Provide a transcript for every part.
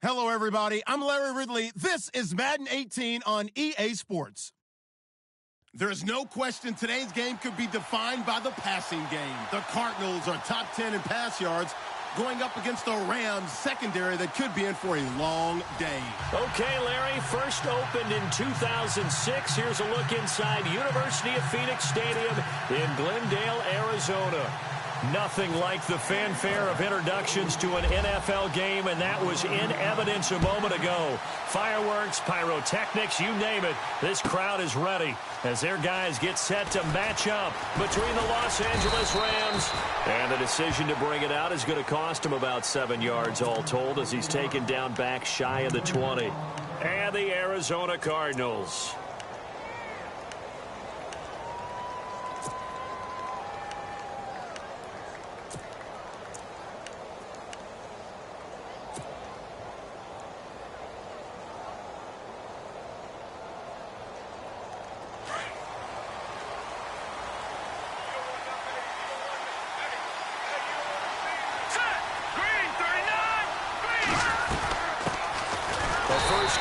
Hello, everybody. I'm Larry Ridley. This is Madden 18 on EA Sports. There is no question today's game could be defined by the passing game. The Cardinals are top 10 in pass yards, going up against the Rams secondary that could be in for a long day. Okay, Larry, first opened in 2006. Here's a look inside University of Phoenix Stadium in Glendale, Arizona. Nothing like the fanfare of introductions to an NFL game, and that was in evidence a moment ago. Fireworks, pyrotechnics, you name it. This crowd is ready as their guys get set to match up between the Los Angeles Rams. And the decision to bring it out is going to cost him about 7 yards all told as he's taken down back shy of the 20. And the Arizona Cardinals.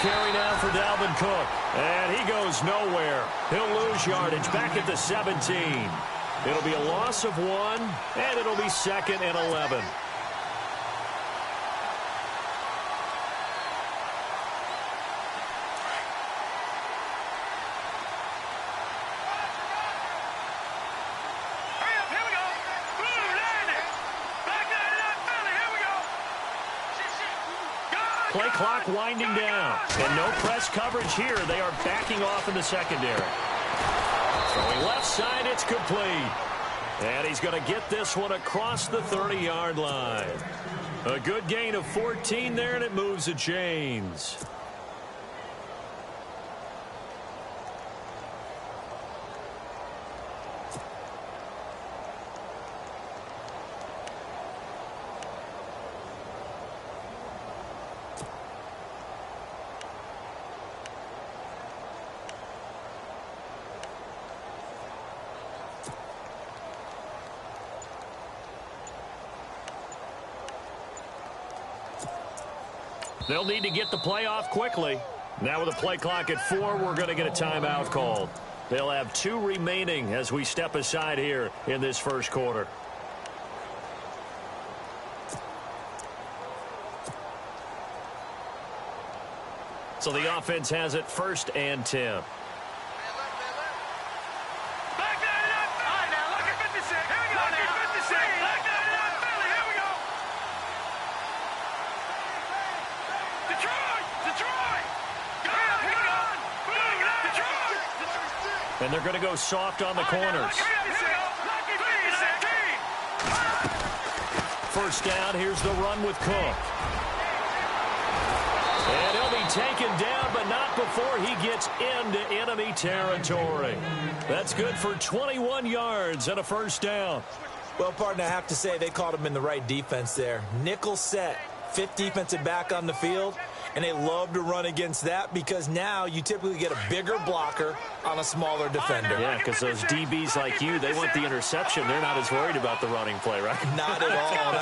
Carry now for Dalvin Cook. And he goes nowhere. He'll lose yardage back at the 17. It'll be a loss of 1, and it'll be 2nd and 11. Play clock winding down. And no press coverage here. They are backing off in the secondary. Throwing left side, it's complete. And he's going to get this one across the 30-yard line. A good gain of 14 there, and it moves the chains. They'll need to get the play off quickly. Now with a play clock at 4, we're going to get a timeout called. They'll have 2 remaining as we step aside here in this first quarter. So the offense has it 1st and 10. And they're going to go soft on the corners. First down, here's the run with Cook. And he'll be taken down, but not before he gets into enemy territory. That's good for 21 yards and a first down. Well, partner, I have to say they caught him in the right defense there. Nickel set, 5th defensive back on the field. And they love to run against that because now you typically get a bigger blocker on a smaller defender. Yeah, because those DBs like you, they want the interception. They're not as worried about the running play, right? Not at all. And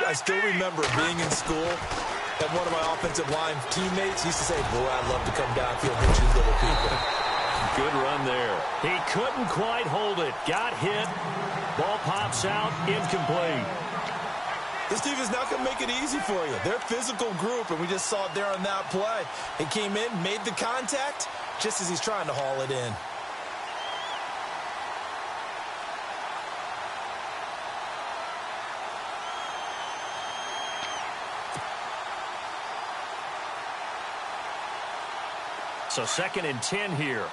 I still remember being in school and one of my offensive line teammates used to say, boy, I'd love to come downfield and hit you little people. Good run there. He couldn't quite hold it. Got hit. Ball pops out. Incomplete. This team is not going to make it easy for you. They're a physical group, and we just saw it there on that play. He came in, made the contact, just as he's trying to haul it in. So 2nd and 10 here.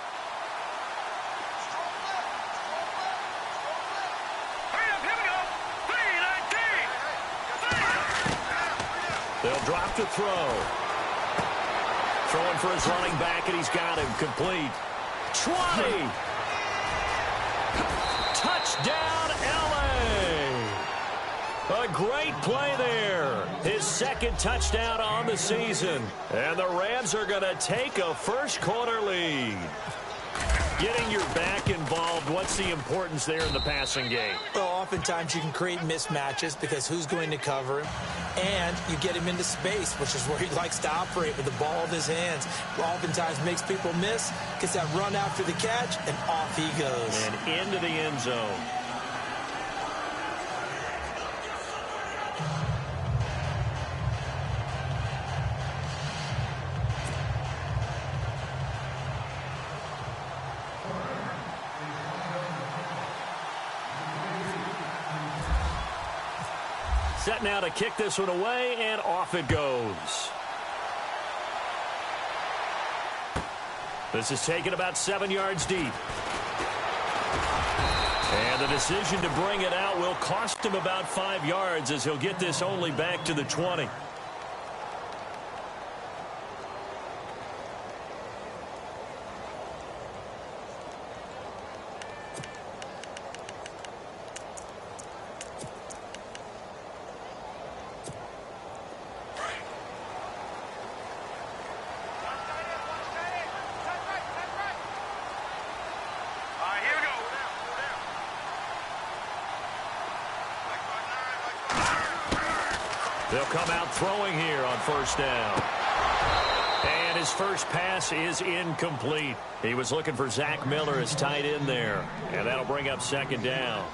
They'll drop to throw. Throwing for his running back, and he's got him complete. 20. Touchdown, L.A. A great play there. His 2nd touchdown on the season. And the Rams are going to take a first quarter lead. Getting your back involved, what's the importance there in the passing game? Well, oftentimes you can create mismatches because who's going to cover him? and you get him into space, which is where he likes to operate with the ball in his hands. Oftentimes makes people miss, gets that run after the catch, and off he goes. And into the end zone. Set now to kick this one away, and off it goes. This is taken about 7 yards deep. And the decision to bring it out will cost him about 5 yards as he'll get this only back to the 20. They'll come out throwing here on first down. And his first pass is incomplete. He was looking for Zach Miller as tight end there. And that'll bring up second down.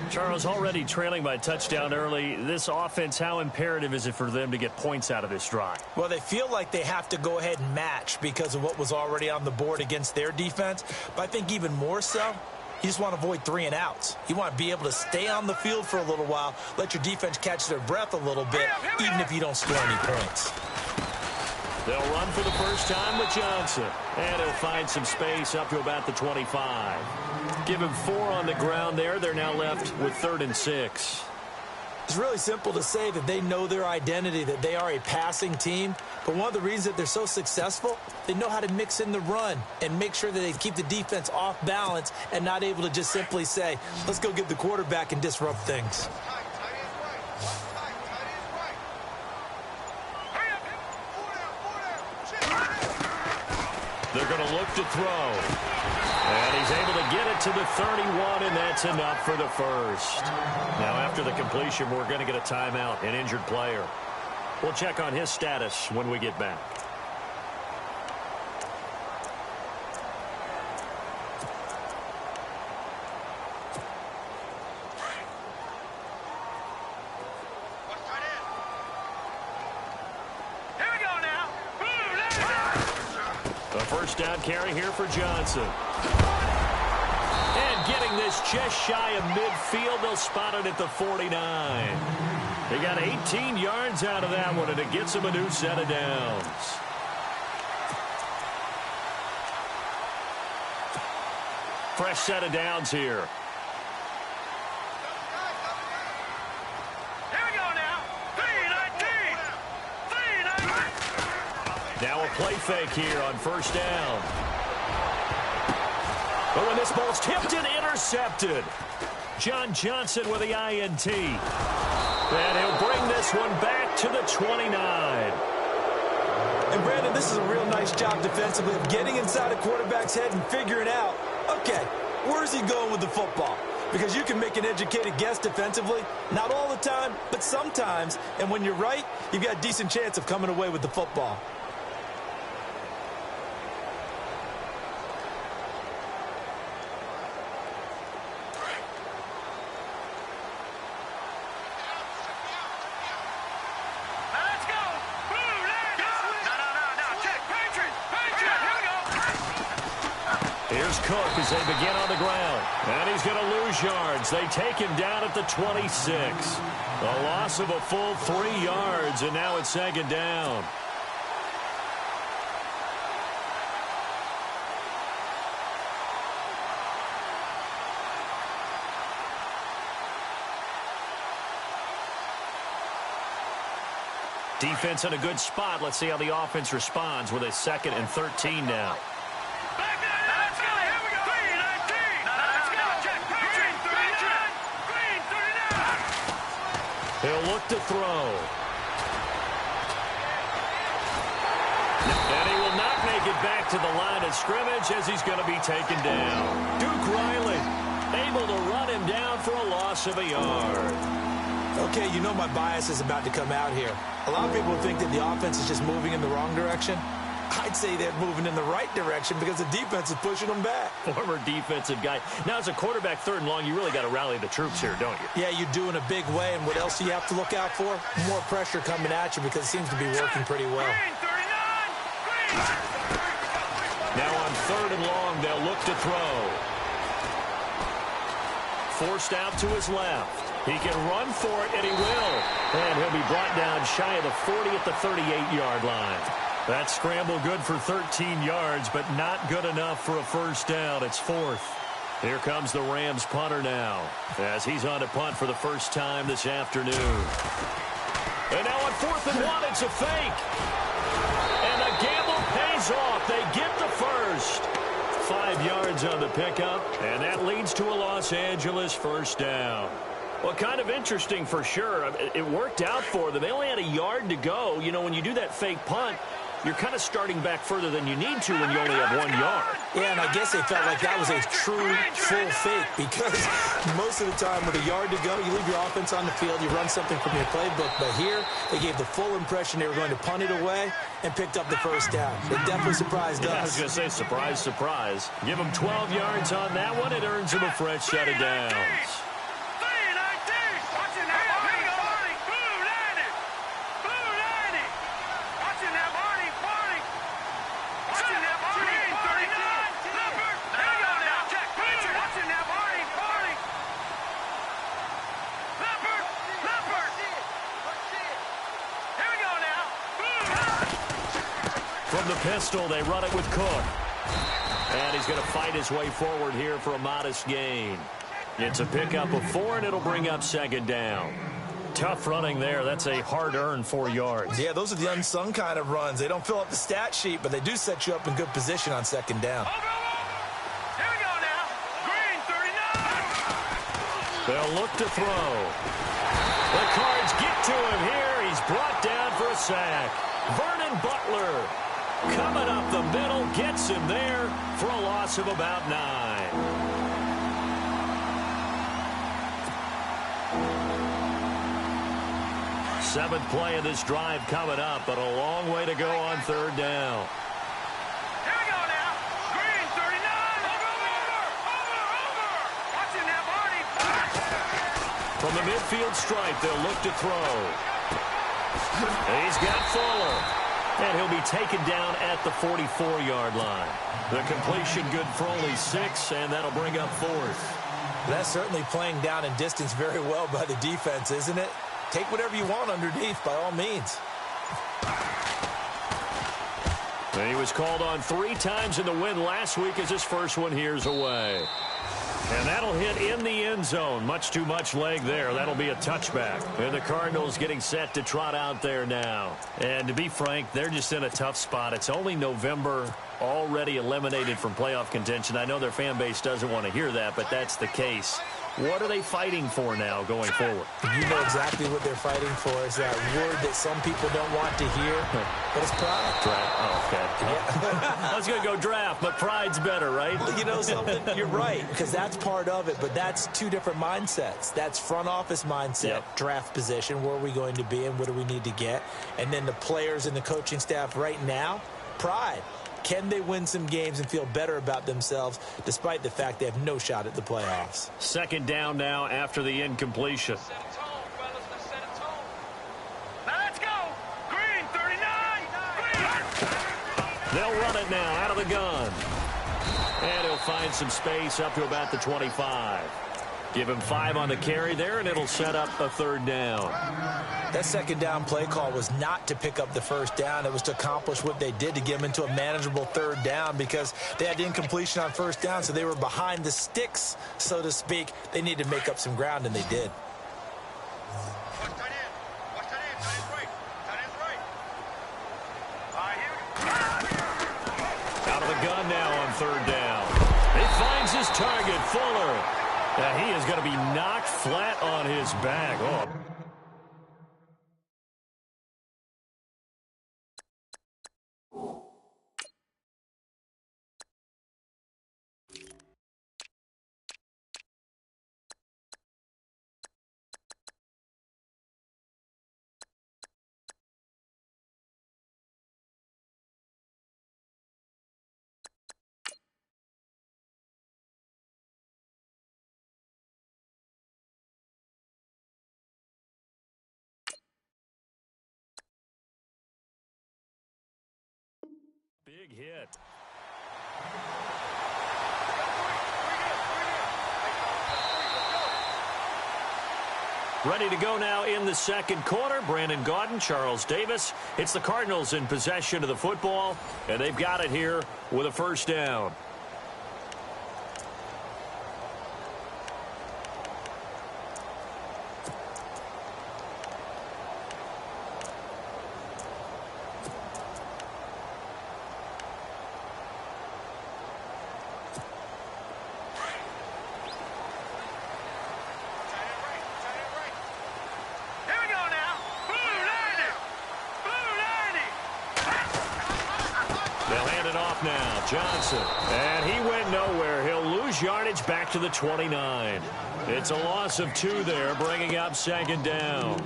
Charles, already trailing by a touchdown early. This offense, how imperative is it for them to get points out of this drive? Well, they feel like they have to go ahead and match because of what was already on the board against their defense. But I think even more so, you just want to avoid 3 and outs. You want to be able to stay on the field for a little while, let your defense catch their breath a little bit, even if you don't score any points. They'll run for the first time with Johnson. And he'll find some space up to about the 25. Give him 4 on the ground there. They're now left with 3rd and 6. It's really simple to say that they know their identity, that they are a passing team. But one of the reasons that they're so successful, they know how to mix in the run and make sure that they keep the defense off balance and not able to just simply say, let's go get the quarterback and disrupt things. They're going to look to throw. And he's able to get it to the 31, and that's enough for the first. Now, after the completion, we're going to get a timeout, an injured player. We'll check on his status when we get back. A first down carry here for Johnson. And getting this just shy of midfield, they'll spot it at the 49. They got 18 yards out of that one, and it gets them a new set of downs. Fresh set of downs here. Now a play fake here on first down. But when this ball's tipped and intercepted, John Johnson with the INT. And he'll bring this one back to the 29. And Brandon, this is a real nice job defensively of getting inside a quarterback's head and figuring out, okay, where's he going with the football? Because you can make an educated guess defensively, not all the time, but sometimes. And when you're right, you've got a decent chance of coming away with the football. Cook as they begin on the ground. And he's going to lose yards. They take him down at the 26. A loss of a full 3 yards, and now it's second down. Defense in a good spot. Let's see how the offense responds with a 2nd and 13 now. He'll look to throw. And he will not make it back to the line of scrimmage as he's going to be taken down. Duke Riley able to run him down for a loss of a yard. Okay, you know my bias is about to come out here. A lot of people think that the offense is just moving in the wrong direction. I'd say they're moving in the right direction because the defense is pushing them back. Former defensive guy. Now, as a quarterback, 3rd and long, you really got to rally the troops here, don't you? Yeah, you do in a big way. And what else do you have to look out for? More pressure coming at you because it seems to be working pretty well. Now on 3rd and long, they'll look to throw. Forced out to his left. He can run for it, and he will. And he'll be brought down shy of the 40 at the 38-yard line. That scramble good for 13 yards, but not good enough for a first down. It's 4th. Here comes the Rams punter now, as he's on to punt for the first time this afternoon. And now on 4th and 1, it's a fake. And the gamble pays off. They get the first. 5 yards on the pickup, and that leads to a Los Angeles first down. Well, kind of interesting for sure. It worked out for them. They only had a yard to go. You know, when you do that fake punt, you're kind of starting back further than you need to when you only have 1 yard. Yeah, and I guess they felt like that was a true full fake because most of the time with a yard to go, you leave your offense on the field, you run something from your playbook. But here, they gave the full impression they were going to punt it away and picked up the first down. It definitely surprised us. I was going to say, surprise, surprise. Give them 12 yards on that one. It earns them a fresh set of downs. From the pistol, they run it with Cook. And he's going to fight his way forward here for a modest gain. It's a pickup of 4, and it'll bring up 2nd down. Tough running there. That's a hard-earned 4 yards. Yeah, those are the unsung kind of runs. They don't fill up the stat sheet, but they do set you up in good position on 2nd down. Here we go now. Green, 39. They'll look to throw. The Cards get to him here. He's brought down for a sack. Vernon Butler coming up the middle, gets him there for a loss of about 9. Seventh play of this drive coming up, but a long way to go on 3rd down. Here we go now. Green, 39. Over. Watching that body. From the midfield stripe, they'll look to throw. He's got Fuller. And he'll be taken down at the 44-yard line. The completion good for only 6, and that'll bring up 4th. That's certainly playing down in distance very well by the defense, isn't it? Take whatever you want underneath, by all means. He was called on 3 times in the win last week as his first one here's away. And that'll hit in the end zone. Much too much leg there. That'll be a touchback. And the Cardinals getting set to trot out there now. And to be frank, they're just in a tough spot. It's only November, already eliminated from playoff contention. I know their fan base doesn't want to hear that, but that's the case. What are they fighting for now going forward? You know exactly what they're fighting for. Is that word that some people don't want to hear, but it's pride. Draft. Oh, okay. Yeah. I was going to go draft, but pride's better, right? You know something? You're right, because that's part of it, but that's 2 different mindsets. That's front office mindset, draft position, where are we going to be and what do we need to get? And then the players and the coaching staff right now, pride. Can they win some games and feel better about themselves despite the fact they have no shot at the playoffs? 2nd down now after the incompletion. Now let's go. Green, 39. They'll run it now out of the gun. And he'll find some space up to about the 25. Give him 5 on the carry there, and it'll set up a 3rd down. That 2nd down play call was not to pick up the first down. It was to accomplish what they did to get them into a manageable 3rd down because they had incompletion on 1st down, so they were behind the sticks, so to speak. They needed to make up some ground, and they did. Watch tight end. Watch tight end. Tight end's right. Tight end's right. All right, here we go. Out of the gun now on 3rd down. He finds his target, Fuller. And he is going to be knocked flat on his back. Oh. big hit. Ready to go now in the second quarter. Brandon Gaudin, Charles Davis. It's the Cardinals in possession of the football, and they've got it here with a first down. Now Johnson, and he went nowhere. He'll lose yardage back to the 29. It's a loss of 2 there, bringing up second down.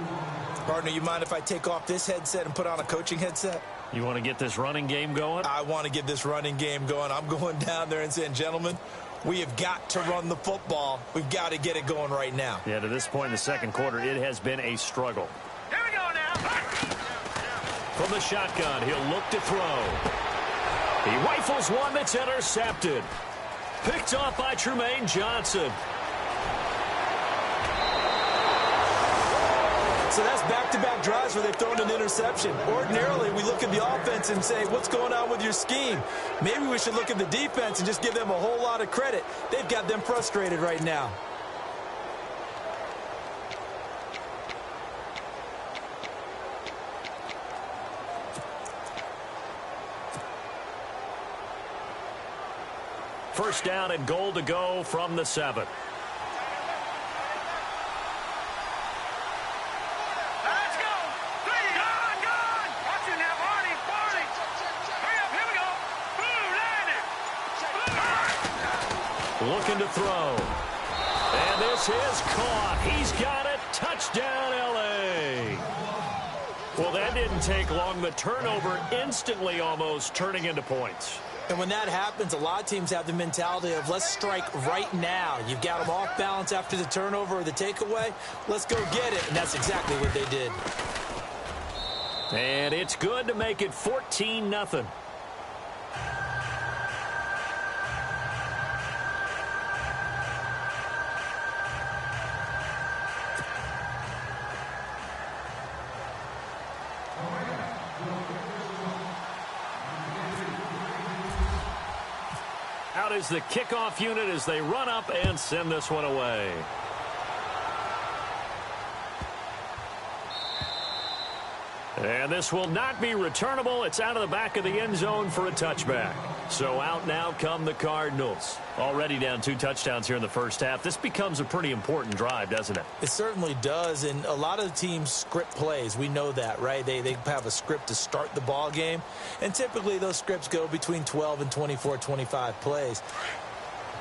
Partner, you mind if I take off this headset and put on a coaching headset? You want to get this running game going? I want to get this running game going. I'm going down there and saying, gentlemen, we have got to run the football. We've got to get it going right now. Yeah, to this point in the second quarter, it has been a struggle. Here we go now. From the shotgun, he'll look to throw. He rifles one that's intercepted. Picked off by Trumaine Johnson. So that's back-to-back drives where they've thrown an interception. Ordinarily, we look at the offense and say, what's going on with your scheme? Maybe we should look at the defense and just give them a whole lot of credit. They've got them frustrated right now. First down and goal to go from the 7. Let's go. 3. Gone. Watch it now, Barney. Hurry up. Here we go. Boom, landed. Looking to throw. And this is caught. He's got it. Touchdown, L.A. Well, that didn't take long. The turnover instantly almost turning into points. And when that happens, a lot of teams have the mentality of let's strike right now. You've got them off balance after the turnover or the takeaway. Let's go get it. And that's exactly what they did. And it's good to make it 14-0. Out is the kickoff unit as they run up and send this one away. And this will not be returnable. It's out of the back of the end zone for a touchback. So out now come the Cardinals. Already down 2 touchdowns here in the first half. This becomes a pretty important drive, doesn't it? It certainly does, and a lot of the teams script plays. We know that, right? They have a script to start the ball game, and typically those scripts go between 12 and 24, 25 plays.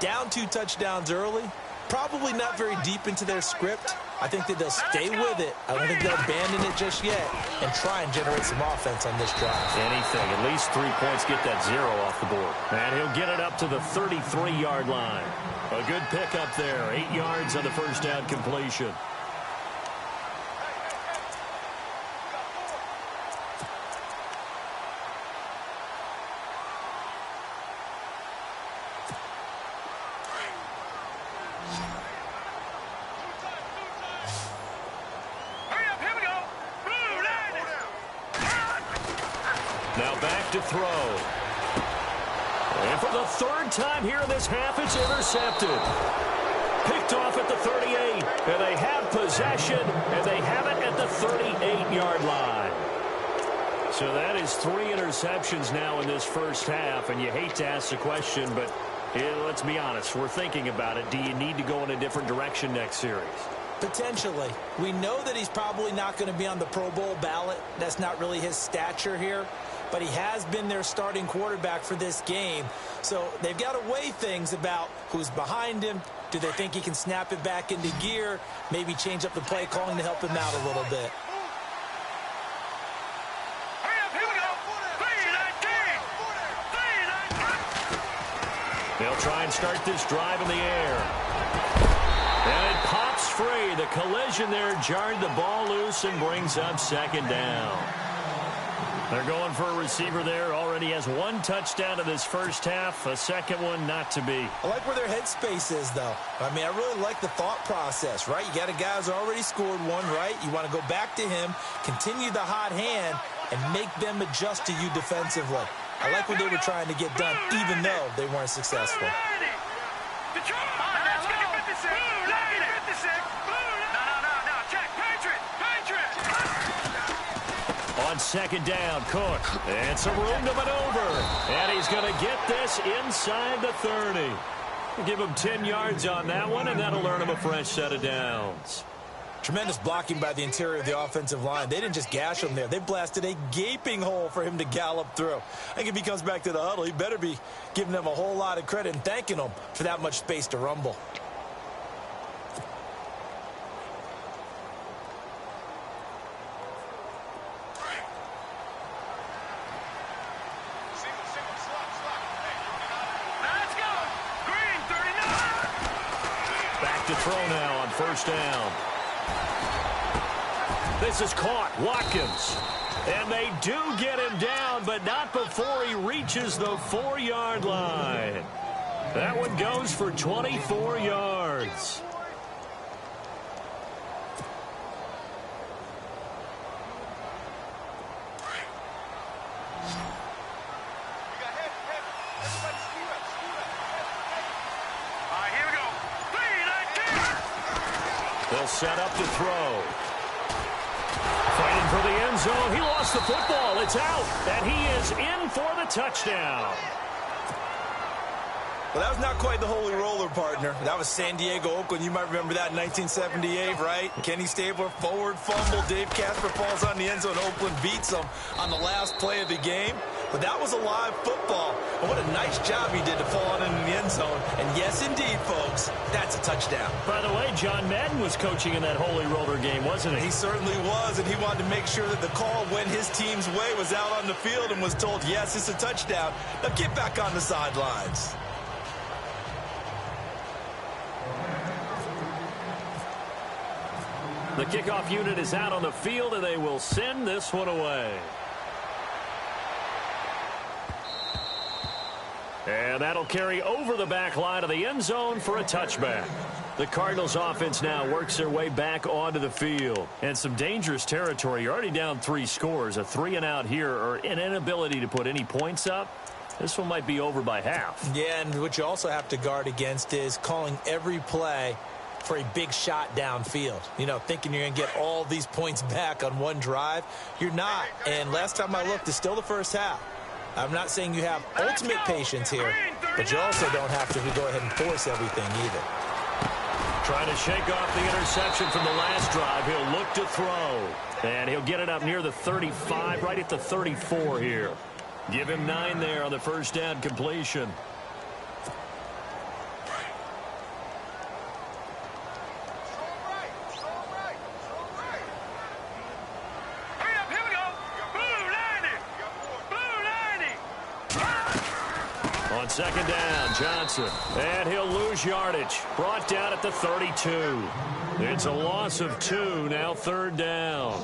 Down 2 touchdowns early, probably not very deep into their script. I think that they'll stay with it. I don't think they'll abandon it just yet and try and generate some offense on this drive. Anything. At least 3 points, get that 0 off the board. And he'll get it up to the 33-yard line. A good pickup there. 8 yards on the first down completion. Now back to throw. And for the 3rd time here in this half, it's intercepted. Picked off at the 38. And they have possession, and they have it at the 38-yard line. So that is 3 interceptions now in this first half. And you hate to ask the question, but let's be honest. We're thinking about it. Do you need to go in a different direction next series? Potentially. We know that he's probably not going to be on the Pro Bowl ballot. That's not really his stature here. But he has been their starting quarterback for this game. So they've got to weigh things about who's behind him. Do they think he can snap it back into gear? Maybe change up the play calling to help him out a little bit. They'll try and start this drive in the air. And it pops free. The collision there jarred the ball loose and brings up second down. They're going for a receiver there. Already has one touchdown in this first half. A second one not to be. I like where their headspace is, though. I mean, I really like the thought process, right? You got a guy who's already scored one, right? You want to go back to him, continue the hot hand, and make them adjust to you defensively. I like what they were trying to get done, even though they weren't successful. On second down, Cook. And some room to maneuver. And he's going to get this inside the 30. Give him 10 yards on that one, and that'll earn him a fresh set of downs. Tremendous blocking by the interior of the offensive line. They didn't just gash him there. They blasted a gaping hole for him to gallop through. I think if he comes back to the huddle, he better be giving them a whole lot of credit and thanking them for that much space to rumble. To throw now on first down. This is caught. Watkins. And they do get him down, but not before he reaches the 4-yard line. That one goes for 24 yards. They'll set up to throw. Fighting for the end zone. He lost the football. It's out. And he is in for the touchdown. Well, that was not quite the holy roller, partner. That was San Diego, Oakland. You might remember that in 1978, right? Kenny Stabler, forward fumble. Dave Casper falls on the end zone. Oakland beats him on the last play of the game. But that was a live football. And what a nice job he did to fall on in the end zone. And yes, indeed, folks, that's a touchdown. By the way, John Madden was coaching in that holy roller game, wasn't he? He certainly was, and he wanted to make sure that the call went his team's way, was out on the field and was told, yes, it's a touchdown. Now get back on the sidelines. The kickoff unit is out on the field, and they will send this one away. And that'll carry over the back line of the end zone for a touchback. The Cardinals offense now works their way back onto the field. And some dangerous territory. You're already down 3 scores. A 3-and-out here, or an inability to put any points up. This one might be over by half. Yeah, and what you also have to guard against is calling every play for a big shot downfield. You know, thinking you're going to get all these points back on one drive. You're not. And last time I looked, it's still the first half. I'm not saying you have ultimate patience here, but you also don't have to go ahead and force everything either. Trying to shake off the interception from the last drive. He'll look to throw. And he'll get it up near the 35, right at the 34 here. Give him 9 there on the first down completion. On second down, Johnson. And he'll lose yardage. Brought down at the 32. It's a loss of 2, now third down.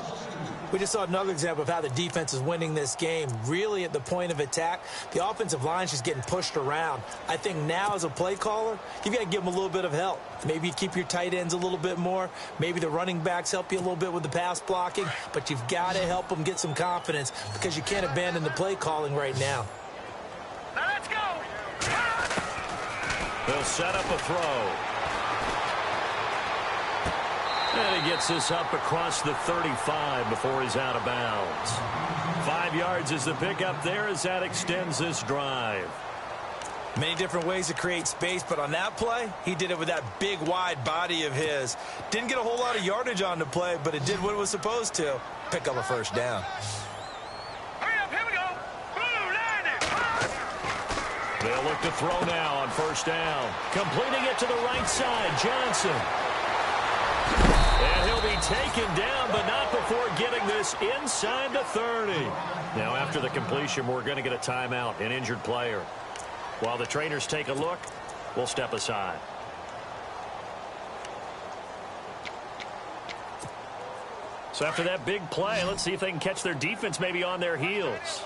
We just saw another example of how the defense is winning this game. Really at the point of attack, the offensive line's just getting pushed around. I think now as a play caller, you've got to give them a little bit of help. Maybe keep your tight ends a little bit more. Maybe the running backs help you a little bit with the pass blocking. But you've got to help them get some confidence because you can't abandon the play calling right now. Now let's go. They'll set up a throw. And he gets this up across the 35 before he's out of bounds. 5 yards is the pickup there as that extends this drive. Many different ways to create space, but on that play, he did it with that big, wide body of his. Didn't get a whole lot of yardage on the play, but it did what it was supposed to. Pick up a first down. Hurry up, here we go. Blue 90. They'll look to throw now on first down. Completing it to the right side, Johnson. And he'll be taken down, but not before getting this inside the 30. Now, after the completion, we're going to get a timeout, an injured player. While the trainers take a look, we'll step aside. So after that big play, let's see if they can catch their defense maybe on their heels.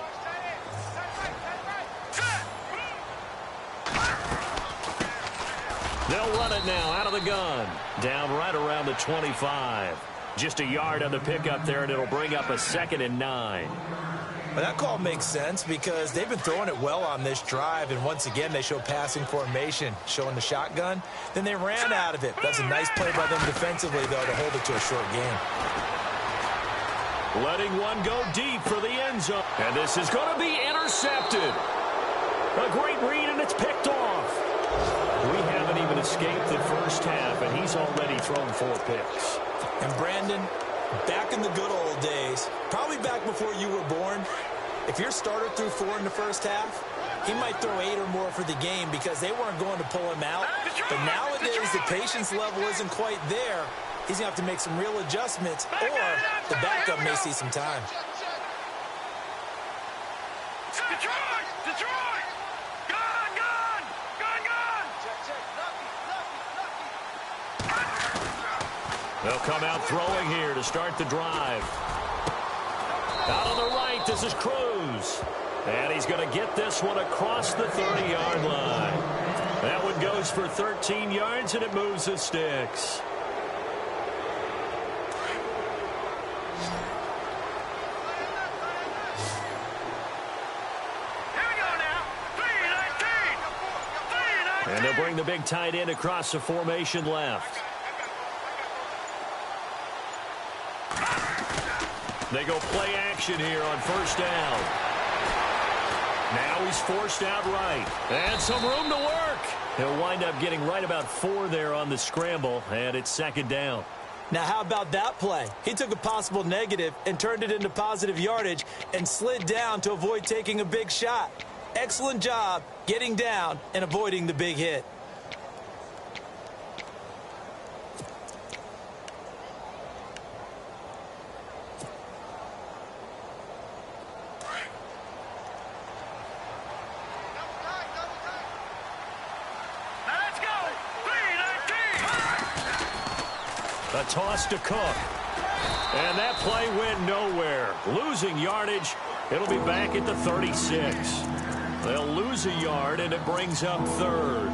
They'll run it now out of the gun. Down right around the 25. Just a yard on the pickup there, and it'll bring up a 2nd and 9. Well, that call makes sense because they've been throwing it well on this drive, and once again they show passing formation, showing the shotgun. Then they ran out of it. That's a nice play by them defensively, though, to hold it to a short game. Letting one go deep for the end zone. And this is going to be intercepted. A great read, and it's picked off. We haven't even escaped the first half, and he's already thrown 4 picks. And Brandon, back in the good old days, probably back before you were born, if your starter threw 4 in the first half, he might throw 8 or more for the game because they weren't going to pull him out. But nowadays, the patience level isn't quite there. He's going to have to make some real adjustments, or the backup may see some time. Detroit! Detroit! Gun! Gun! Gun! Gun! They'll come out throwing here to start the drive. Out on the right, this is Cruz. And he's going to get this one across the 30-yard line. That one goes for 13 yards, and it moves the sticks. And they'll bring the big tight end across the formation left. They go play action here on first down. Now he's forced out right. And some room to work. He'll wind up getting right about 4 there on the scramble, and it's 2nd down. Now, how about that play? He took a possible negative and turned it into positive yardage and slid down to avoid taking a big shot. Excellent job getting down and avoiding the big hit. A toss to Cook. And that play went nowhere. Losing yardage. It'll be back at the 36. They'll lose a yard, and it brings up 3rd.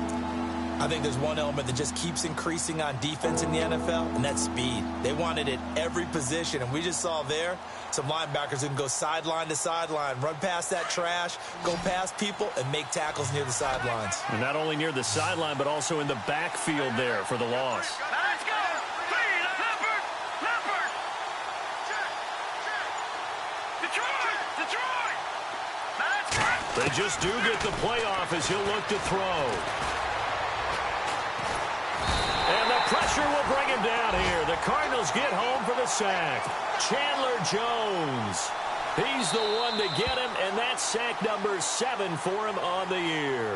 I think there's one element that just keeps increasing on defense in the NFL, and that's speed. They want it at every position, and we just saw there some linebackers who can go sideline to sideline, run past that trash, go past people, and make tackles near the sidelines. And not only near the sideline, but also in the backfield there for the loss. Let's go! Leopard! Leopard! Detroit! Detroit! Let's go! They just do get the playoff as he'll look to throw. And the pressure will bring him down here. The Cardinals get home for the sack. Chandler Jones. He's the one to get him, and that's sack number 7 for him on the year.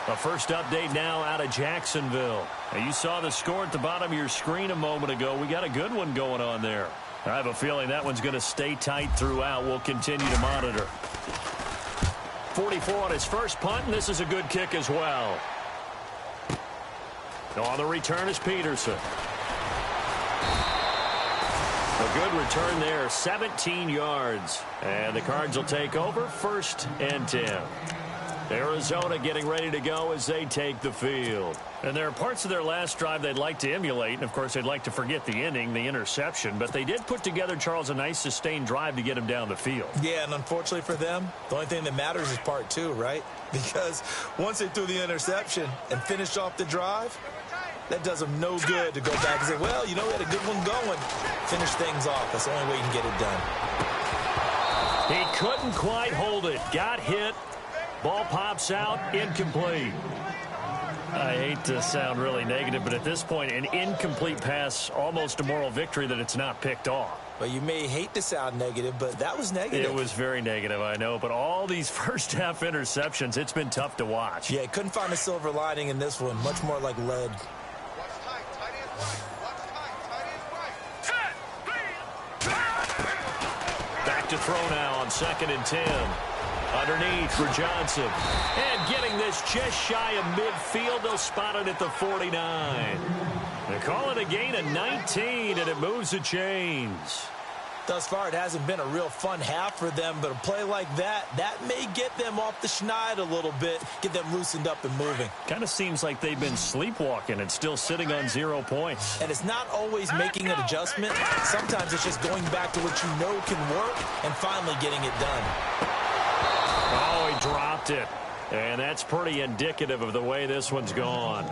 A first update now out of Jacksonville. Now, you saw the score at the bottom of your screen a moment ago. We got a good one going on there. I have a feeling that one's going to stay tight throughout. We'll continue to monitor. 44 on his first punt, and this is a good kick as well. On the return is Peterson. A good return there, 17 yards. And the Cards will take over, 1st and 10. Arizona getting ready to go as they take the field. And there are parts of their last drive they'd like to emulate. And, of course, they'd like to forget the inning, the interception. But they did put together, Charles, a nice sustained drive to get him down the field. Yeah, and unfortunately for them, the only thing that matters is part 2, right? Because once they threw the interception and finished off the drive, that does them no good to go back and say, well, you know, we had a good one going. Finish things off. That's the only way you can get it done. He couldn't quite hold it. Got hit. Ball pops out, incomplete. I hate to sound really negative, but at this point, an incomplete pass, almost a moral victory that it's not picked off. Well, you may hate to sound negative, but that was negative. It was very negative, I know, but all these first-half interceptions, it's been tough to watch. Yeah, couldn't find a silver lining in this one, much more like lead. Watch tight, tight end right. Watch tight, tight end right. Back to throw now on 2nd and 10. Underneath for Johnson. And getting this just shy of midfield. They'll spot it at the 49. They call it a gain of 19, and it moves the chains. Thus far, it hasn't been a real fun half for them, but a play like that may get them off the schneid a little bit, get them loosened up and moving. Kind of seems like they've been sleepwalking and still sitting on 0 points. And it's not always making an adjustment. Sometimes it's just going back to what you know can work and finally getting it done. Oh, he dropped it. And that's pretty indicative of the way this one's gone.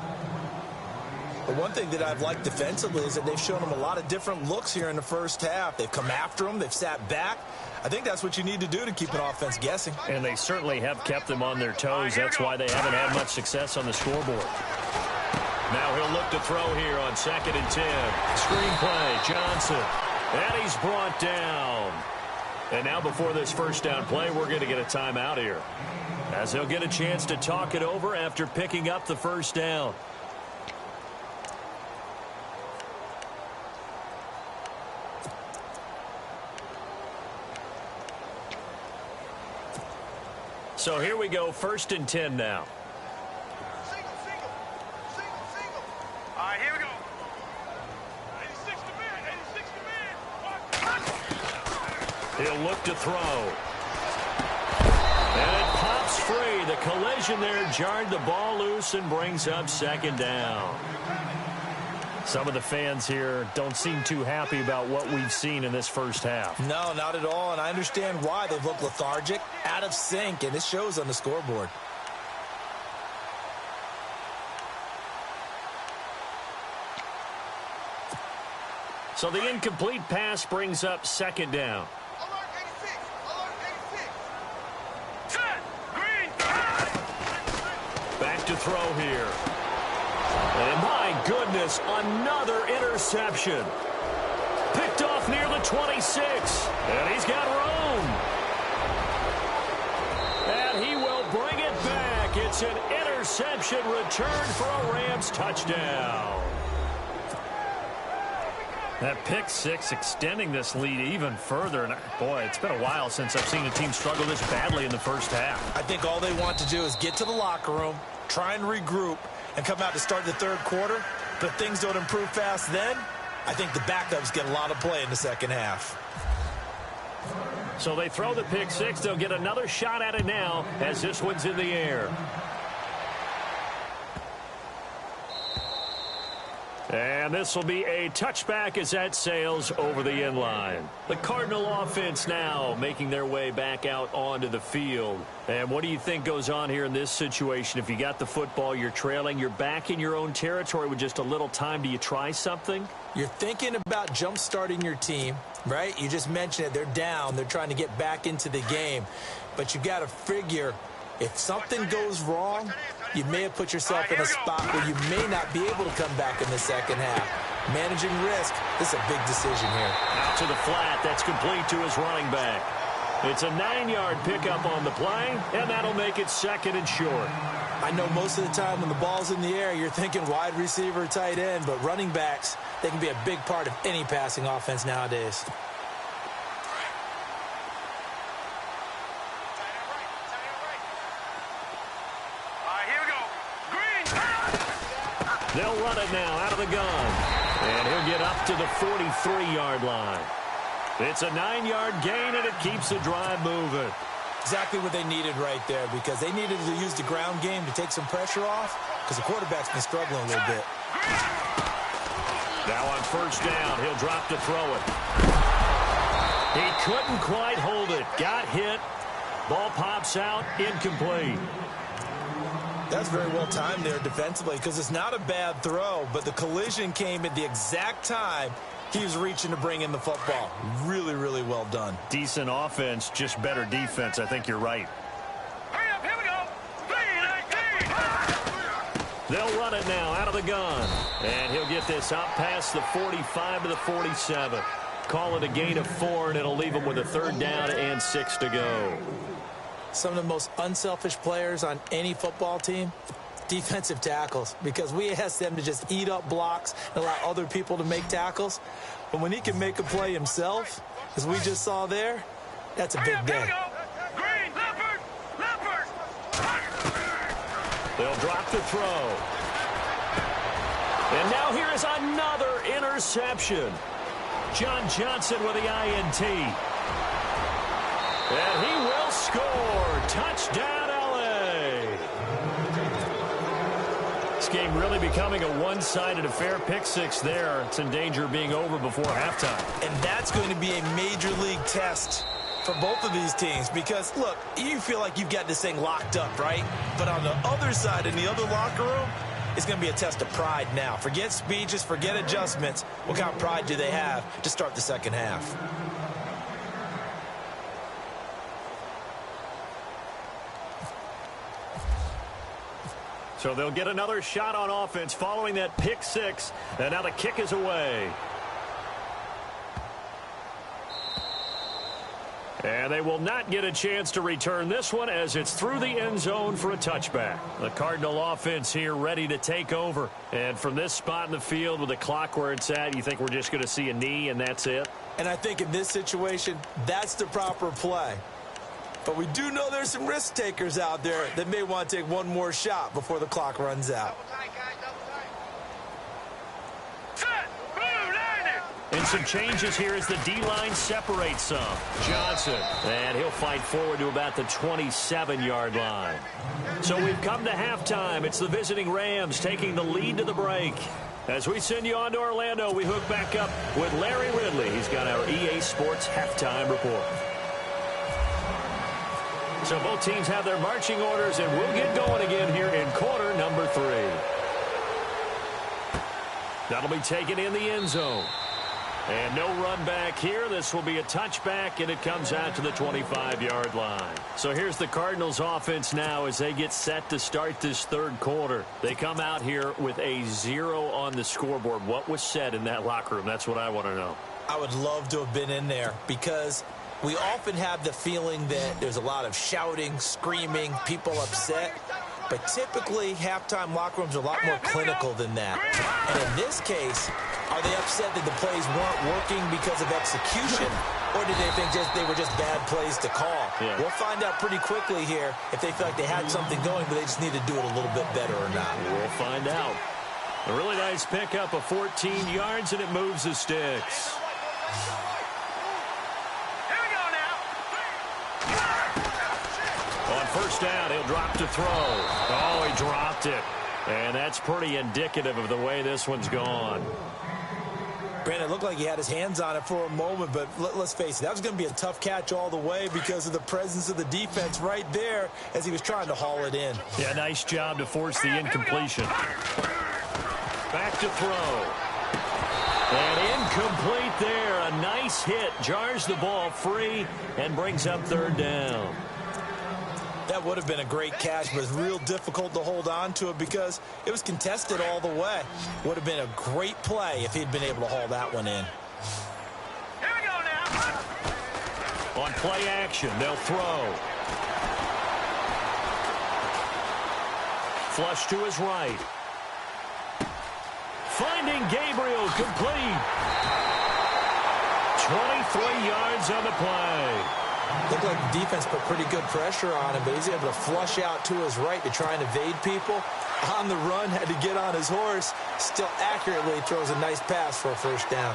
But one thing that I've liked defensively is that they've shown them a lot of different looks here in the first half. They've come after them. They've sat back. I think that's what you need to do to keep an offense guessing. And they certainly have kept them on their toes. That's why they haven't had much success on the scoreboard. Now he'll look to throw here on 2nd and 10. Screen play, Johnson. And he's brought down. And now before this first down play, we're going to get a timeout here, as he'll get a chance to talk it over after picking up the first down. So here we go, 1st and 10 now. Single. All right, here we go. 86 to man. He'll look to throw. And it pops free. The collision there jarred the ball loose and brings up 2nd down. Some of the fans here don't seem too happy about what we've seen in this first half. No, not at all, and I understand why. They've looked lethargic, out of sync, and it shows on the scoreboard. So the incomplete pass brings up 2nd down. Alert 86. Alert 86. Set. Green. Back to throw here. And my goodness, another interception. Picked off near the 26. And he's got room. And he will bring it back. It's an interception returned for a Rams touchdown. That pick six extending this lead even further. And boy, it's been a while since I've seen a team struggle this badly in the first half. I think all they want to do is get to the locker room, try and regroup, and come out to start the third quarter. But things don't improve fast then. I think the backups get a lot of play in the second half. So they throw the pick six. They'll get another shot at it now as this one's in the air. And this will be a touchback as that sails over the end line. The Cardinal offense now making their way back out onto the field. And what do you think goes on here in this situation? If you got the football, you're trailing, you're back in your own territory with just a little time. Do you try something? You're thinking about jump-starting your team, right? You just mentioned it. They're down. They're trying to get back into the game. But you got to figure if something goes wrong, you may have put yourself in a spot where you may not be able to come back in the second half. Managing risk, this is a big decision here. Out to the flat. That's complete to his running back. It's a 9-yard pickup on the play, and that'll make it 2nd and short. I know most of the time when the ball's in the air, you're thinking wide receiver, tight end, but running backs, they can be a big part of any passing offense nowadays. They'll run it now out of the gun. And he'll get up to the 43-yard line. It's a 9-yard gain, and it keeps the drive moving. Exactly what they needed right there, because they needed to use the ground game to take some pressure off, because the quarterback's been struggling a little bit. Now on first down, he'll drop to throw it. He couldn't quite hold it. Got hit. Ball pops out, incomplete. That's very well timed there defensively, because it's not a bad throw, but the collision came at the exact time he was reaching to bring in the football. Really, really well done. Decent offense, just better defense. I think you're right. Hurry up, here we go. 3-19. They'll run it now out of the gun. And he'll get this out past the 45 to the 47. Call it a gain of 4, and it'll leave him with a 3rd down and 6 to go. Some of the most unselfish players on any football team, defensive tackles, because we ask them to just eat up blocks and allow other people to make tackles. But when he can make a play himself, as we just saw there, that's a big day. Green, leopard. They'll drop the throw. And now here is another interception. John Johnson with the INT. And he will score. Touchdown, LA. This game really becoming a one-sided affair. Pick six there. It's in danger of being over before halftime. And that's going to be a major league test for both of these teams because, look, you feel like you've got this thing locked up, right? But on the other side, in the other locker room, it's going to be a test of pride now. Forget speeches, forget adjustments. What kind of pride do they have to start the second half? So they'll get another shot on offense following that pick six. And now the kick is away. And they will not get a chance to return this one as it's through the end zone for a touchback. The Cardinal offense here ready to take over. And from this spot in the field with the clock where it's at, you think we're just going to see a knee and that's it? And I think in this situation, that's the proper play. But we do know there's some risk takers out there that may want to take one more shot before the clock runs out. And some changes here as the D-line separates some. Johnson, and he'll fight forward to about the 27-yard line. So we've come to halftime. It's the visiting Rams taking the lead to the break. As we send you on to Orlando, we hook back up with Larry Ridley. He's got our EA Sports halftime report. So both teams have their marching orders, and we'll get going again here in quarter number 3. That'll be taken in the end zone. And no run back here. This will be a touchback, and it comes out to the 25-yard line. So here's the Cardinals offense now as they get set to start this third quarter. They come out here with a 0 on the scoreboard. What was said in that locker room? That's what I want to know. I would love to have been in there because we often have the feeling that there's a lot of shouting, screaming, people upset. But typically, halftime locker rooms are a lot more clinical than that. And in this case, are they upset that the plays weren't working because of execution, or did they think they were just bad plays to call? Yeah. We'll find out pretty quickly here if they feel like they had something going, but they just need to do it a little bit better or not. We'll find out. A really nice pickup of 14 yards, and it moves the sticks. On first down, he'll drop to throw. Oh, he dropped it. And that's pretty indicative of the way this one's gone. Brandon, it looked like he had his hands on it for a moment, but let's face it, that was going to be a tough catch all the way because of the presence of the defense right there as he was trying to haul it in. Yeah, nice job to force the incompletion. Back to throw. And incomplete there. A nice hit. Jars the ball free and brings up third down. That would have been a great catch, but it's real difficult to hold on to it because it was contested all the way. Would have been a great play if he'd been able to haul that one in. Here we go now. On play action, they'll throw. Flush to his right. Finding Gabriel, complete. 23 yards on the play. Looked like the defense put pretty good pressure on him, but he's able to flush out to his right to try and evade people. On the run, had to get on his horse. Still accurately throws a nice pass for a first down.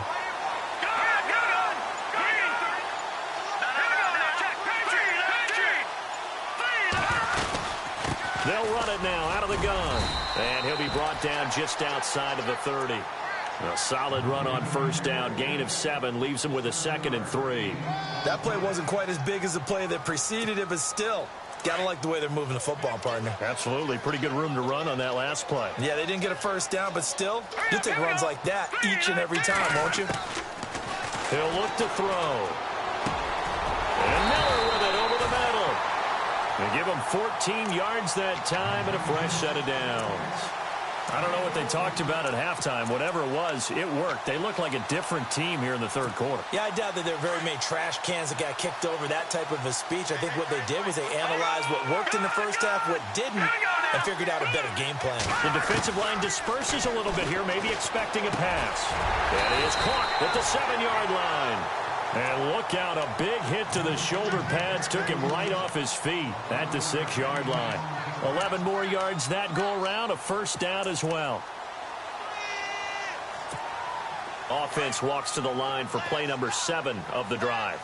They'll run it now out of the gun. And he'll be brought down just outside of the 30. A solid run on first down. Gain of 7 leaves him with a 2nd and 3. That play wasn't quite as big as the play that preceded it, but still, gotta like the way they're moving the football, partner. Absolutely. Pretty good room to run on that last play. Yeah, they didn't get a first down, but still, you'll take runs like that each and every time, won't you? He'll look to throw. And Miller with it over the middle. They give him 14 yards that time and a fresh set of downs. I don't know what they talked about at halftime. Whatever it was, it worked. They look like a different team here in the third quarter. Yeah, I doubt that there are very many trash cans that got kicked over, that type of a speech. I think what they did was they analyzed what worked in the first half, what didn't, and figured out a better game plan. The defensive line disperses a little bit here, maybe expecting a pass. And it is caught at the 7-yard line. And look out, a big hit to the shoulder pads took him right off his feet at the 6-yard line. 11 more yards that go around, a first down as well. Offense walks to the line for play number 7 of the drive.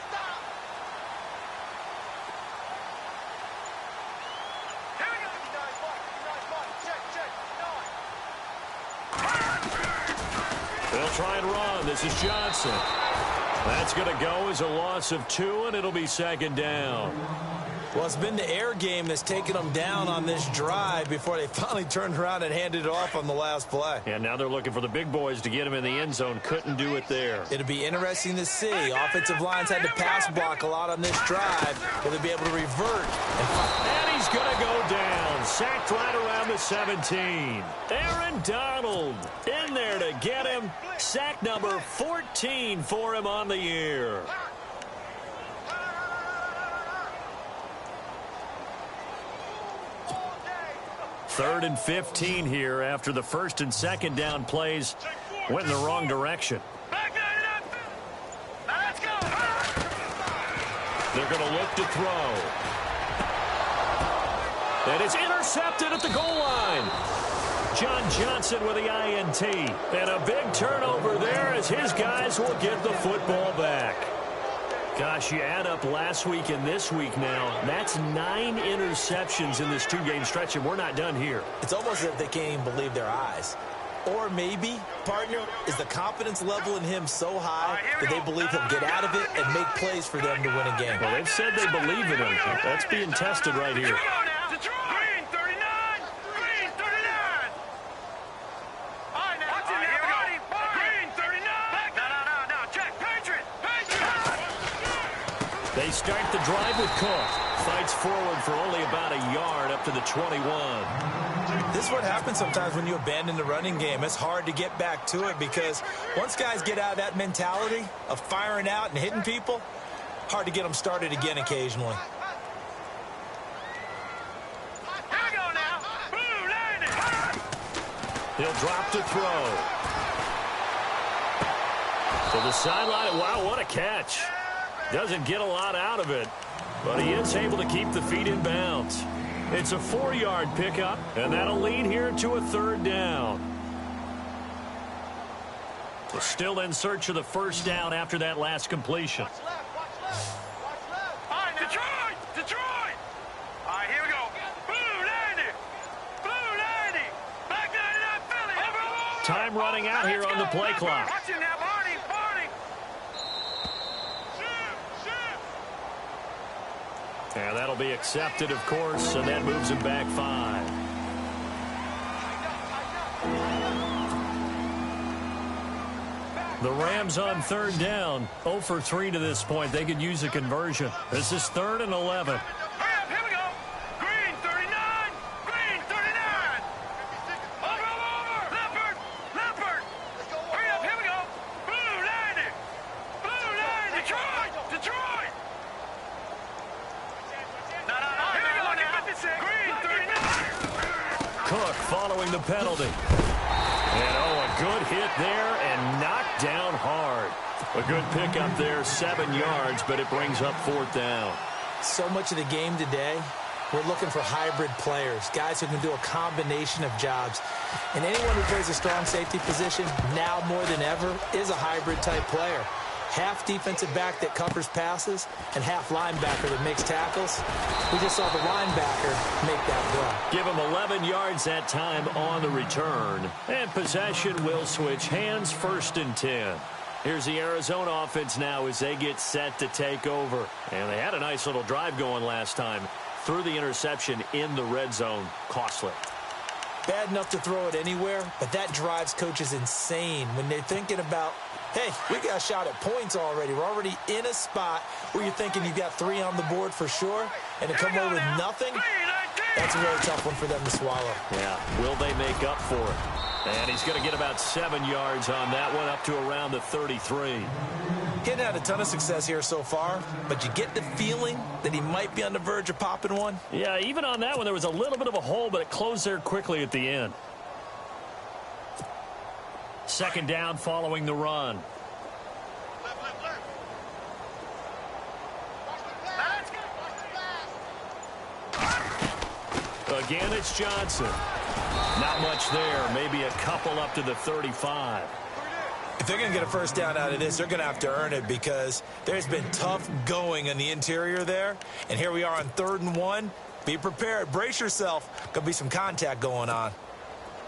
They'll try and run. This is Johnson. That's going to go as a loss of 2, and it'll be second down. Well, it's been the air game that's taken them down on this drive before they finally turned around and handed it off on the last play. And now they're looking for the big boys to get him in the end zone. Couldn't do it there. It'll be interesting to see. Offensive lines had to pass block a lot on this drive. Will they be able to revert? And he's going to go down. Sacked right around the 17. Aaron Donald in there to get him. Sack number 14 for him on the year. Third and 15 here after the first and second down plays went in the wrong direction. They're going to look to throw. And it's intercepted at the goal line. John Johnson with the INT. And a big turnover there as his guys will get the football back. Gosh, you add up last week and this week now, that's 9 interceptions in this 2-game stretch, and we're not done here. It's almost as if they can't even believe their eyes. Or maybe, partner, is the confidence level in him so high that they believe he'll get out of it and make plays for them to win a game. Well, they've said they believe in him. That's being tested right here. They start the drive with Cook. Fights forward for only about a yard up to the 21. This is what happens sometimes when you abandon the running game. It's hard to get back to it because once guys get out of that mentality of firing out and hitting people, hard to get them started again occasionally. He'll drop to throw. To the sideline. Wow, what a catch. Doesn't get a lot out of it, but he is able to keep the feet in bounds. It's a 4-yard pickup, and that'll lead here to a third down. We're still in search of the first down after that last completion. Detroit! All right, here we go. Blue 90. Back 99 Philly. Time running out here on the play clock. Watch it now, Barney. And that'll be accepted, of course, and that moves him back 5. The Rams on third down, 0 for 3 to this point. They could use a conversion. This is 3rd and 11. Here we go. Green 39. Over. Leopard. Hurry up, here we go. Blue 90. Detroit. No. Here we go now. Green 39. Cook following the penalty. And a good hit there and knocked down hard. A good pickup there, 7 yards, but it brings up 4th down. So much of the game today, we're looking for hybrid players, guys who can do a combination of jobs. And anyone who plays a strong safety position, now more than ever, is a hybrid type player. Half defensive back that covers passes and half linebacker that makes tackles. We just saw the linebacker make that play. Give him 11 yards that time on the return. And possession will switch hands, 1st and 10. Here's the Arizona offense now as they get set to take over. And they had a nice little drive going last time. Threw the interception in the red zone. Costly. Bad enough to throw it anywhere, but that drives coaches insane when they're thinking about, hey, we got a shot at points already. We're already in a spot where you're thinking you've got 3 on the board for sure, and to come away with nothing, that's a really tough one for them to swallow. Yeah, will they make up for it? And he's going to get about 7 yards on that one, up to around the 33. He hadn't had a ton of success here so far, but you get the feeling that he might be on the verge of popping one. Yeah, even on that one, there was a little bit of a hole, but it closed there quickly at the end. 2nd down following the run. Again, it's Johnson. Not much there. Maybe a couple up to the 35. If they're going to get a first down out of this, they're going to have to earn it because there's been tough going in the interior there. And here we are on 3rd and 1. Be prepared. Brace yourself. Going to be some contact going on.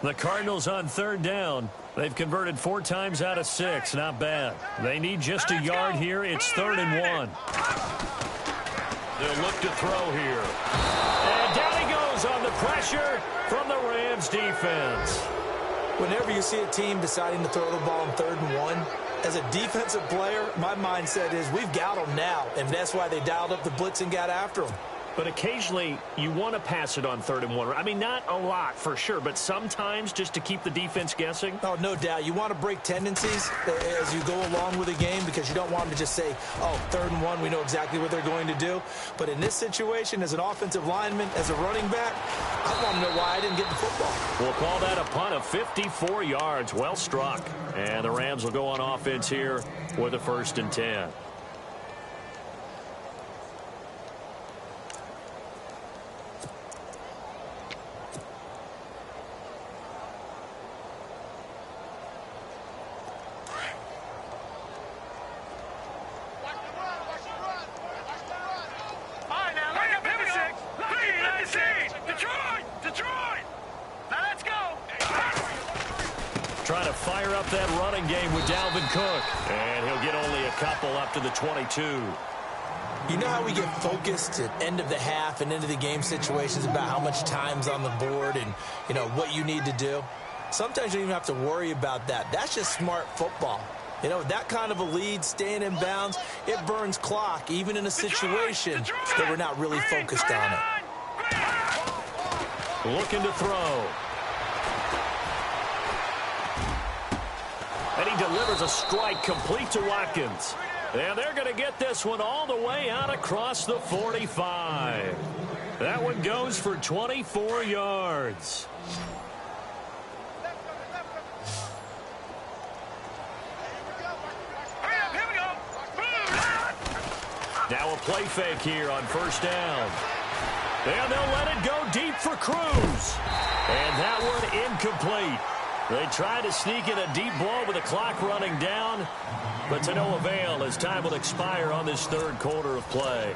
The Cardinals on 3rd down. They've converted 4 times out of 6. Not bad. They need just a yard here. It's 3rd and 1. They'll look to throw here. And down he goes on the pressure from the Rams defense. Whenever you see a team deciding to throw the ball on 3rd and 1, as a defensive player, my mindset is we've got them now, and that's why they dialed up the blitz and got after them. But occasionally, you want to pass it on 3rd and 1. I mean, not a lot for sure, but sometimes just to keep the defense guessing. Oh, no doubt. You want to break tendencies as you go along with a game because you don't want them to just say, oh, 3rd and 1, we know exactly what they're going to do. But in this situation, as an offensive lineman, as a running back, I want to know why I didn't get the football. We'll call that a punt of 54 yards. Well struck. And the Rams will go on offense here with a 1st and 10. Trying to fire up that running game with Dalvin Cook. And he'll get only a couple up to the 22. You know how we get focused at end of the half and into the game situations about how much time's on the board and, you know, what you need to do? Sometimes you don't even have to worry about that. That's just smart football. You know, that kind of a lead, staying in bounds, it burns clock, even in a situation that we're not really focused on it. Looking to throw. And he delivers a strike complete to Watkins. And they're going to get this one all the way out across the 45. That one goes for 24 yards. Now a play fake here on 1st down. And they'll let it go deep for Cruz. And that one incomplete. They try to sneak in a deep ball with the clock running down, but to no avail as time will expire on this 3rd quarter of play.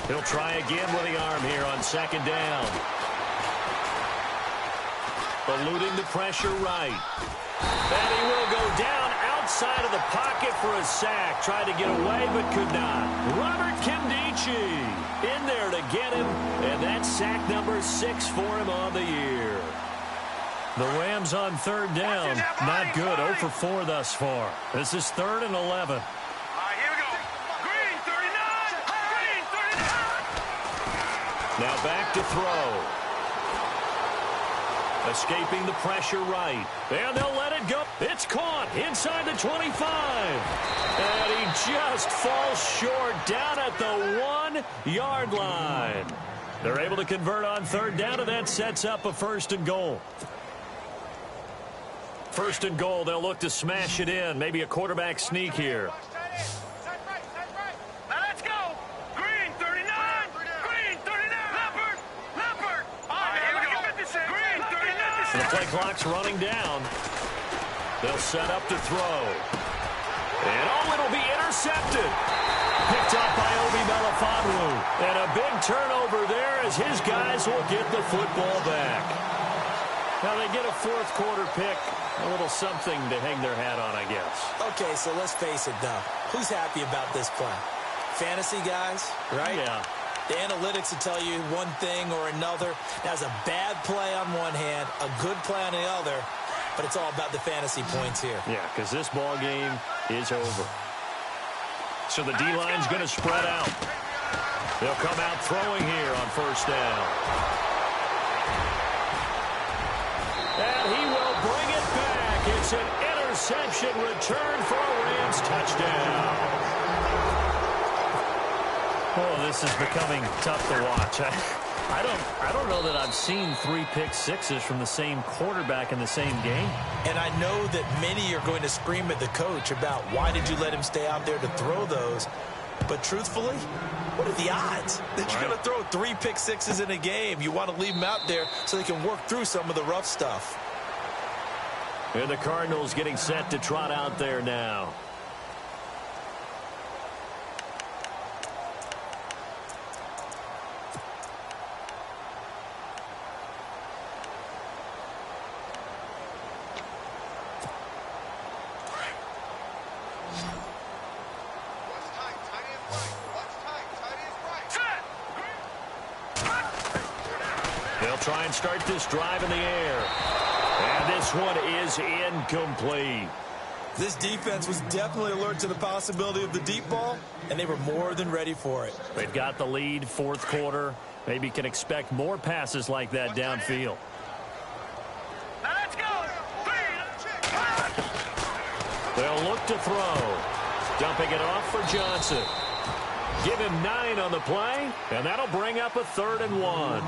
He'll try again with the arm here on 2nd down. Eluding the pressure right. And he will go down outside of the pocket for a sack. Tried to get away but could not. Robert Kimdichie in there to get him. And that's sack number 6 for him on the year. The Rams on 3rd down. Not good. 0 for 4 thus far. This is 3rd and 11. Now back to throw. Escaping the pressure right. And they'll let it go. It's caught inside the 25. And he just falls short down at the 1-yard line. They're able to convert on 3rd down, and that sets up a 1st and goal. 1st and goal, they'll look to smash it in. Maybe a quarterback sneak here. The play clock's running down. They'll set up to throw. And oh, it'll be intercepted. Picked up by Obi Melifonwu. And a big turnover there as his guys will get the football back. Now they get a 4th quarter pick. A little something to hang their hat on, I guess. Okay, so let's face it, though. Who's happy about this play? Fantasy guys, right? Yeah. The analytics will tell you one thing or another. That's a bad play on one hand, a good play on the other, but it's all about the fantasy points here. Yeah, because this ball game is over. So the D-line's going to spread out. They'll come out throwing here on 1st down. And he will reception, return for a Rams touchdown. Oh, this is becoming tough to watch. I don't know that I've seen 3 pick sixes from the same quarterback in the same game. And I know that many are going to scream at the coach about why did you let him stay out there to throw those. But truthfully, what are the odds that you're going to throw 3 pick sixes in a game? You want to leave them out there so they can work through some of the rough stuff. And the Cardinals getting set to trot out there now. Try and start this drive in the air. And this one is incomplete. This defense was definitely alert to the possibility of the deep ball, and they were more than ready for it. They've got the lead, fourth quarter. Maybe can expect more passes like that downfield. Now let's go. They'll look to throw. Dumping it off for Johnson. Give him 9 on the play, and that'll bring up a 3rd and 1.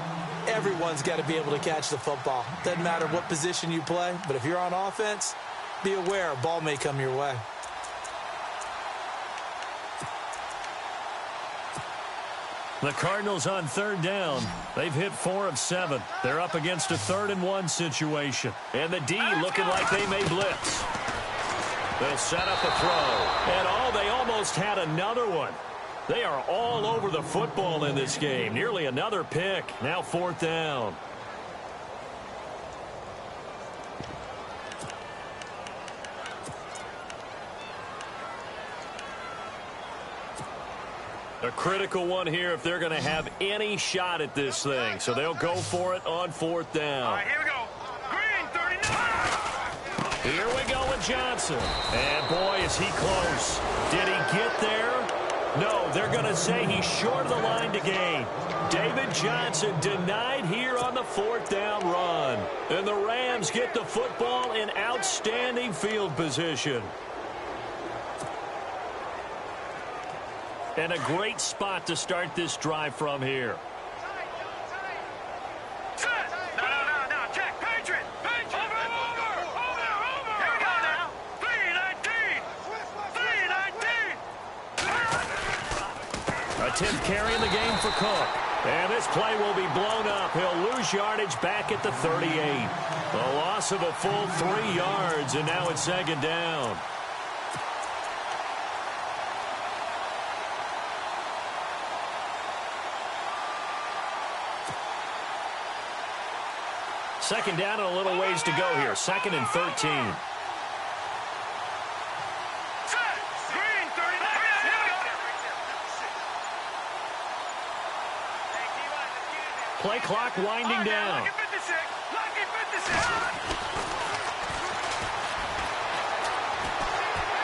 Everyone's got to be able to catch the football. Doesn't matter what position you play, but if you're on offense, be aware a ball may come your way. The Cardinals on 3rd down. They've hit 4 of 7. They're up against a 3rd and 1 situation. And the D looking like they may blitz. They'll set up a throw. And they almost had another one. They are all over the football in this game. Nearly another pick. Now 4th down. A critical one here if they're going to have any shot at this thing. So they'll go for it on 4th down. All right, here we go. Green, 39. Here we go with Johnson. And boy, is he close. Did he get there? No, they're going to say he's short of the line to gain. David Johnson denied here on the 4th down run. And the Rams get the football in outstanding field position. And a great spot to start this drive from here. No, check. Patriot. Over. Here we go now. 319. A 10th carry in the game for Cook. And this play will be blown up. He'll lose yardage back at the 38. A loss of a full 3 yards, and now it's 2nd down. Second down and a little ways to go here. 2nd and 13. Play clock winding down.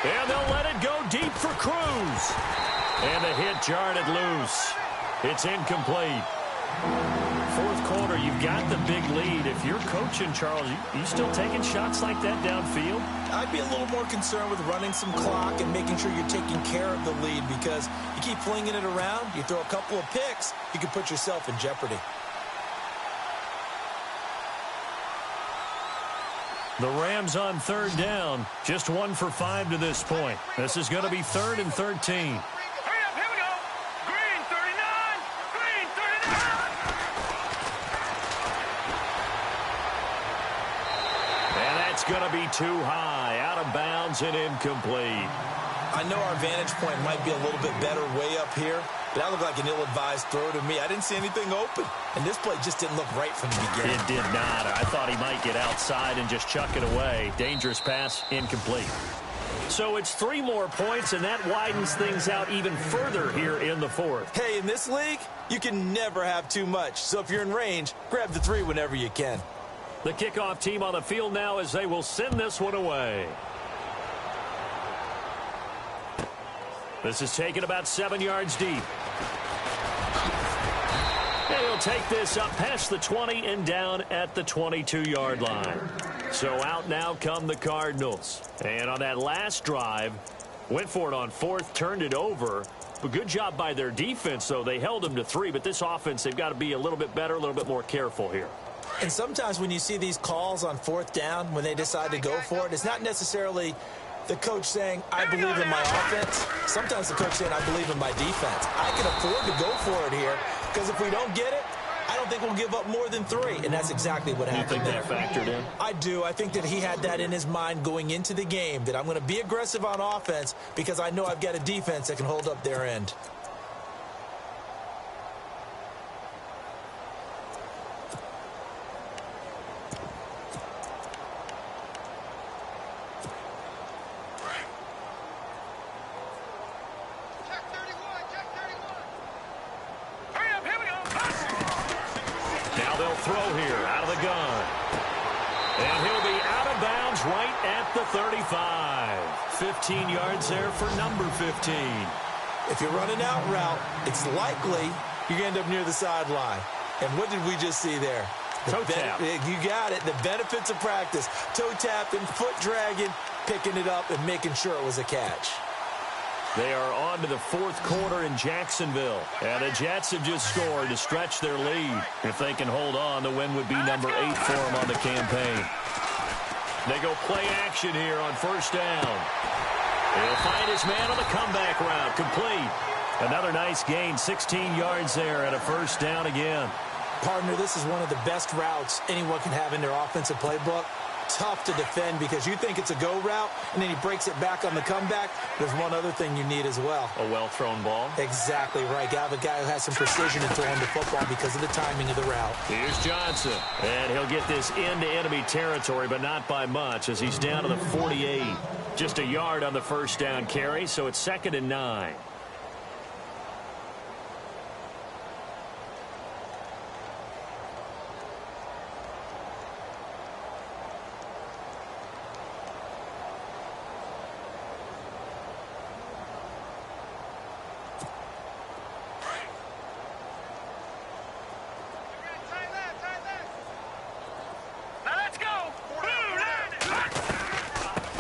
And they'll let it go deep for Cruz. And the hit jarred it loose. It's incomplete. Fourth quarter, you've got the big lead. If you're coaching, Charles, you still taking shots like that downfield? I'd be a little more concerned with running some clock and making sure you're taking care of the lead, because you keep flinging it around, you throw a couple of picks, you can put yourself in jeopardy. The Rams on 3rd down. Just 1 for 5 to this point. This is going to be 3rd and 13. Going to be too high, out of bounds and incomplete. I know our vantage point might be a little bit better way up here, but that looked like an ill-advised throw to me. I didn't see anything open, and this play just didn't look right from the beginning. It did not. I thought he might get outside and just chuck it away. Dangerous pass, incomplete. So it's 3 more points, and that widens things out even further here in the 4th. Hey, in this league, you can never have too much. So if you're in range, grab the 3 whenever you can. The kickoff team on the field now as they will send this one away. This is taken about 7 yards deep. And he'll They'll take this up past the 20 and down at the 22-yard line. So out now come the Cardinals. And on that last drive, went for it on fourth, turned it over. But good job by their defense, though. They held them to 3, but this offense, they've got to be a little bit better, a little bit more careful here. And sometimes when you see these calls on fourth down, when they decide to go for it, it's not necessarily the coach saying, I believe in my offense. Sometimes the coach saying, I believe in my defense. I can afford to go for it here because if we don't get it, I don't think we'll give up more than 3. And that's exactly what happened there. You think that factored in? I do. I think that he had that in his mind going into the game, that I'm going to be aggressive on offense because I know I've got a defense that can hold up their end. Throw here out of the gun. And he'll be out of bounds right at the 35. 15 yards there for number 15. If you're running out route, it's likely you're going to end up near the sideline. And what did we just see there? Toe tap. You got it. The benefits of practice. Toe tapping, foot dragging, picking it up, and making sure it was a catch. They are on to the fourth quarter in Jacksonville. And the Jets have just scored to stretch their lead. If they can hold on, the win would be number 8 for them on the campaign. They go play action here on first down. He'll find his man on the comeback route. Complete. Another nice gain, 16 yards there and a first down again. Partner, this is one of the best routes anyone can have in their offensive playbook. Tough to defend because you think it's a go route, and then he breaks it back on the comeback. There's one other thing you need as well. A well-thrown ball. Exactly right. Got a guy who has some precision in throwing the football because of the timing of the route. Here's Johnson. And he'll get this into enemy territory, but not by much as he's down to the 48. Just a yard on the first down carry, so it's 2nd and 9.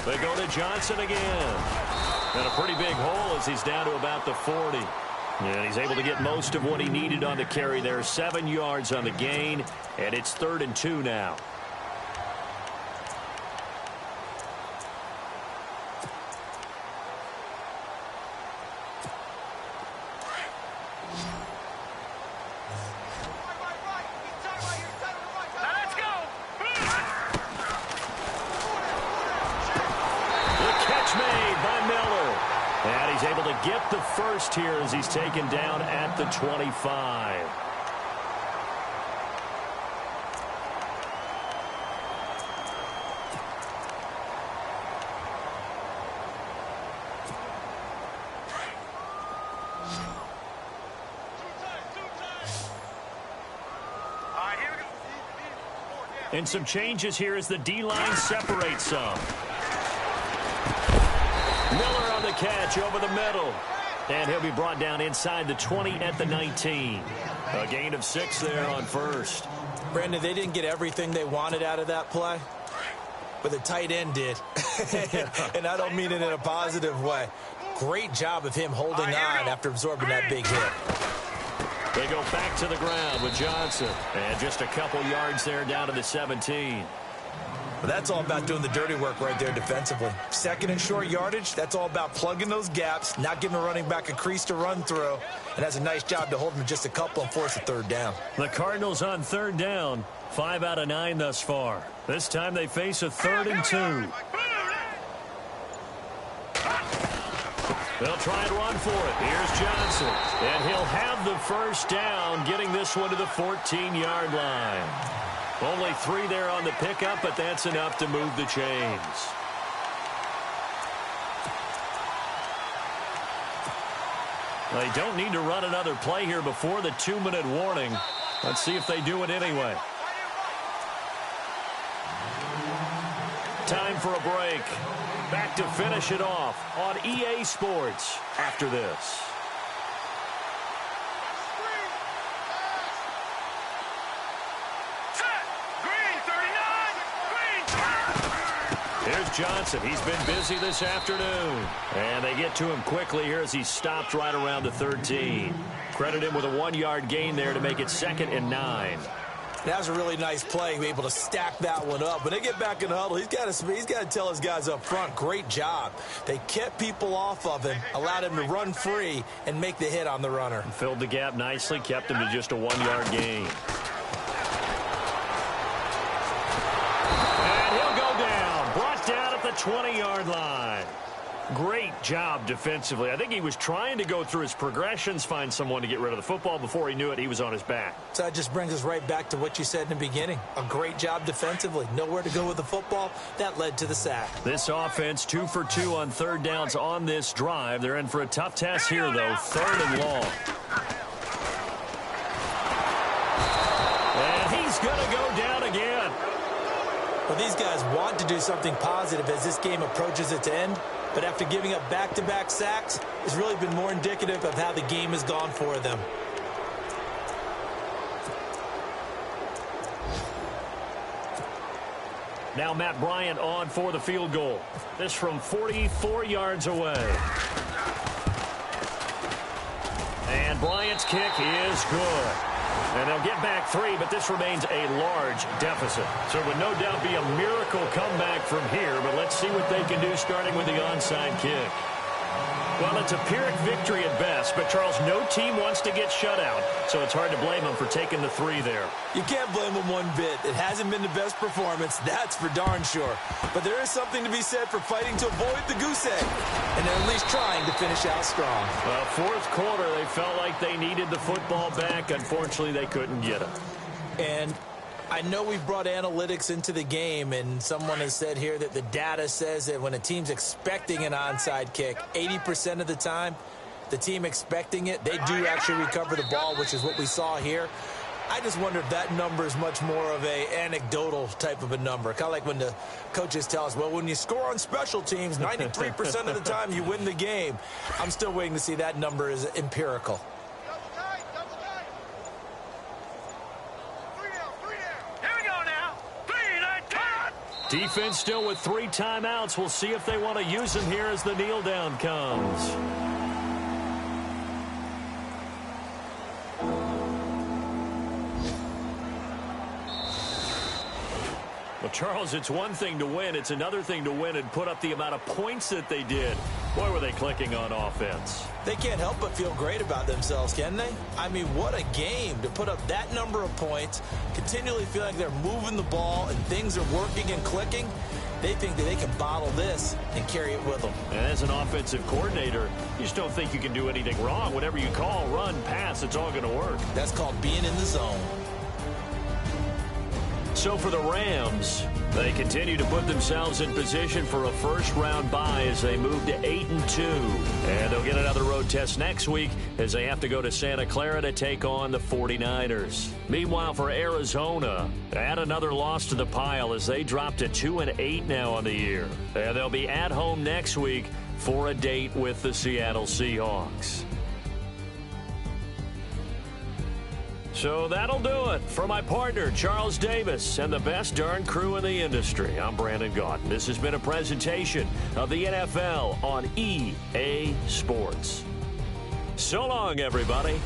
They go to Johnson again. And a pretty big hole as he's down to about the 40. And he's able to get most of what he needed on the carry there. 7 yards on the gain, and it's 3rd and 2 now. Get the first here as he's taken down at the 25. And some changes here as the D-line separates some. Miller on the catch over the middle. And he'll be brought down inside the 20 at the 19. A gain of 6 there on first. Brandon, they didn't get everything they wanted out of that play, but the tight end did. And I don't mean it in a positive way. Great job of him holding on after absorbing that big hit. They go back to the ground with Johnson. And just a couple yards there down to the 17. But that's all about doing the dirty work right there defensively. 2nd and short yardage, that's all about plugging those gaps, not giving a running back a crease to run through. And that's a nice job to hold him just a couple and force a 3rd down. The Cardinals on 3rd down, 5 out of 9 thus far. This time they face a 3rd and 2. They'll try and run for it. Here's Johnson. And he'll have the first down, getting this one to the 14-yard line. Only 3 there on the pickup, but that's enough to move the chains. They don't need to run another play here before the 2-minute warning. Let's see if they do it anyway. Time for a break. Back to finish it off on EA Sports after this. Johnson. He's been busy this afternoon. And they get to him quickly here as he stopped right around the 13. Credit him with a 1-yard gain there to make it 2nd and 9. That was a really nice play, able to stack that one up. When they get back in the huddle, he's got to tell his guys up front, great job. They kept people off of him, allowed him to run free, and make the hit on the runner. Filled the gap nicely, kept him to just a 1-yard gain. And he'll go down, brought down at the 20-yard line. Great job defensively. I think he was trying to go through his progressions, find someone to get rid of the football. Before he knew it, he was on his back. So that just brings us right back to what you said in the beginning. A great job defensively. Nowhere to go with the football. That led to the sack. This offense 2 for 2 on 3rd downs on this drive. They're in for a tough test here, though. 3rd and long. And he's going to go down again. Well, these guys want to do something positive as this game approaches its end. But after giving up back-to-back sacks, it's really been more indicative of how the game has gone for them. Now Matt Bryant on for the field goal. This from 44 yards away. And Bryant's kick is good. And they'll get back 3, but this remains a large deficit. So it would no doubt be a miracle comeback from here, but let's see what they can do starting with the onside kick. Well, it's a Pyrrhic victory at best, but Charles, no team wants to get shut out, so it's hard to blame them for taking the 3 there. You can't blame them one bit. It hasn't been the best performance, that's for darn sure. But there is something to be said for fighting to avoid the goose egg, and they're at least trying to finish out strong. Well, 4th quarter, they felt like they needed the football back. Unfortunately, they couldn't get it. And I know we've brought analytics into the game, and someone has said here that the data says that when a team's expecting an onside kick, 80% of the time, the team expecting it, they do actually recover the ball, which is what we saw here. I just wonder if that number is much more of a anecdotal type of a number. Kind of like when the coaches tell us, well, when you score on special teams, 93% of the time you win the game. I'm still waiting to see that number is empirical. Defense still with 3 timeouts. We'll see if they want to use them here as the kneel down comes. Well, Charles, it's one thing to win. It's another thing to win and put up the amount of points that they did. Boy, were they clicking on offense. They can't help but feel great about themselves, can they? I mean, what a game to put up that number of points, continually feeling like they're moving the ball and things are working and clicking. They think that they can bottle this and carry it with them. And as an offensive coordinator, you just don't think you can do anything wrong. Whatever you call, run, pass, it's all going to work. That's called being in the zone. So for the Rams, they continue to put themselves in position for a first-round bye as they move to 8-2. And they'll get another road test next week as they have to go to Santa Clara to take on the 49ers. Meanwhile, for Arizona, add another loss to the pile as they drop to 2-8 now on the year. And they'll be at home next week for a date with the Seattle Seahawks. So that'll do it. For my partner, Charles Davis, and the best darn crew in the industry, I'm Brandon Gaudin. This has been a presentation of the NFL on EA Sports. So long, everybody.